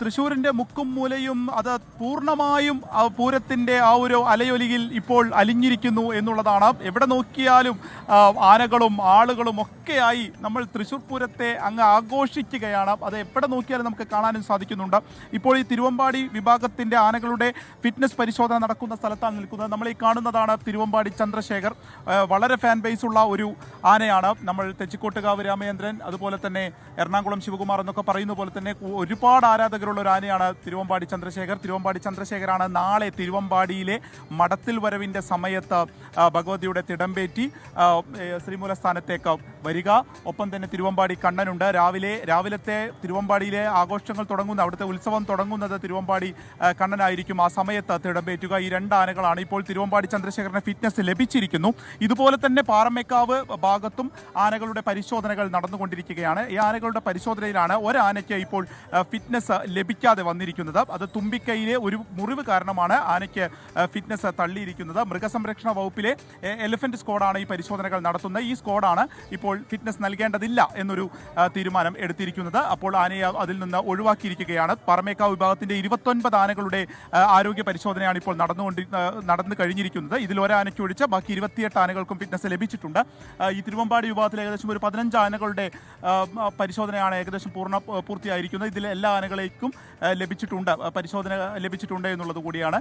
തൃശ്ശൂരിന്റെ മുക്കും മൂലയും അത് പൂർണ്ണമായും പൂരത്തിന്റെ ആ ഒരു അലയൊലിയിൽ ഇപ്പോൾ അലിഞ്ഞിരിക്കുന്നു എന്നുള്ളതാണ്. എവിടെ നോക്കിയാലും ആനകളും ആളുകളും ഒക്കെയായി നമ്മൾ തൃശ്ശൂർ പൂരത്തെ അങ്ങ് ആഘോഷിക്കുകയാണ്. അത് എവിടെ നോക്കിയാലും നമുക്ക് കാണാനും സാധിക്കുന്നുണ്ട്. ഇപ്പോൾ ഈ തിരുവമ്പാടി വിഭാഗത്തിന്റെ ആനകളുടെ ഫിറ്റ്നസ് പരിശോധന നടക്കുന്ന സ്ഥലത്താണ് നിൽക്കുന്നത്. നമ്മൾ ഈ കാണുന്നതാണ് തിരുവമ്പാടി ചന്ദ്രശേഖർ. വളരെ ഫാൻ ബേസ് ഉള്ള ഒരു ആനയാണ്. നമ്മൾ തെച്ചിക്കോട്ടുകാവ് രാമചന്ദ്രൻ, അതുപോലെ തന്നെ എറണാകുളം ശിവകുമാർ എന്നൊക്കെ പറയുന്ന പോലെ തന്നെ ഒരുപാട് ആരാധകരുള്ള ഒരു ആനയാണ് തിരുവമ്പാടി ചന്ദ്രശേഖർ. തിരുവമ്പാടി ചന്ദ്രശേഖരാണ് നാളെ തിരുവമ്പാടിയിലെ മടത്തിൽ വരവിൻ്റെ സമയത്ത് ഭഗവതിയുടെ തിടമ്പേറ്റി ശ്രീമൂലസ്ഥാനത്തേക്ക് വരിക. ഒപ്പം തന്നെ തിരുവമ്പാടി കണ്ണനുണ്ട്. രാവിലത്തെ തിരുവമ്പാടിയിലെ ആഘോഷങ്ങൾ തുടങ്ങുന്ന, അവിടുത്തെ ഉത്സവം തുടങ്ങുന്നത് തിരുവമ്പാടി കണ്ണനായിരിക്കും. ആ സമയത്ത് തിടമ്പേറ്റുക. ഈ രണ്ട് ആനകളാണ് ഇപ്പോൾ തിരുവമ്പാടി ചന്ദ്രശേഖരന് ഫിറ്റ്നസ് ലഭിച്ചിരിക്കുന്നു. ഇതുപോലെ തന്നെ പാറമേക്കാവ് ഭാഗത്തും ആനകളുടെ പരിശോധനകൾ നടന്നുകൊണ്ടിരിക്കുകയാണ്. ഈ ആനകളുടെ പരിശോധനയിലാണ് ഒരാനയ്ക്ക് ഇപ്പോൾ ഫിറ്റ്നസ് ലഭിക്കാതെ വന്നിരിക്കുന്നത്. അത് തുമ്പിക്കൈയിലെ ഒരു മുറിവ് കാരണമാണ് ആനയ്ക്ക് ഫിറ്റ്നസ് തള്ളിയിരിക്കുന്നത്. മൃഗസംരക്ഷണ വകുപ്പിലെ എലിഫന്റ് സ്ക്വാഡാണ് ഈ പരിശോധനകൾ നടത്തുന്നത്. ഈ സ്ക്വാഡാണ് ഇപ്പോൾ ഫിറ്റ്നസ് നൽകേണ്ടതില്ല എന്നൊരു തീരുമാനം എടുത്തിരിക്കുന്നത്. അപ്പോൾ ആനയെ അതിൽ നിന്ന് ഒഴിവാക്കിയിരിക്കുകയാണ്. പാറമേക്കാവ് വിഭാഗത്തിന്റെ 29 ആനകളുടെ ആരോഗ്യ പരിശോധനയാണ് ഇപ്പോൾ നടന്നു കഴിഞ്ഞിരിക്കുന്നത്. ഇതിൽ ഒരാനയ്ക്ക് ഒഴിച്ച് ബാക്കി 28 ആനകൾക്കും ഫിറ്റ്നസ് ലഭിച്ചിട്ടുണ്ട്. ഈ തിരുവമ്പാടി വിഭാഗത്തിൽ ഏകദേശം ഒരു 15 ആനകളുടെ പരിശോധനയാണ് ഏകദേശം പൂർത്തിയായിരിക്കുന്നത്. ഇതിൽ എല്ലാ ആനകളേക്കും പരിശോധന ലഭിച്ചിട്ടുണ്ട് എന്നുള്ളത് കൂടിയാണ്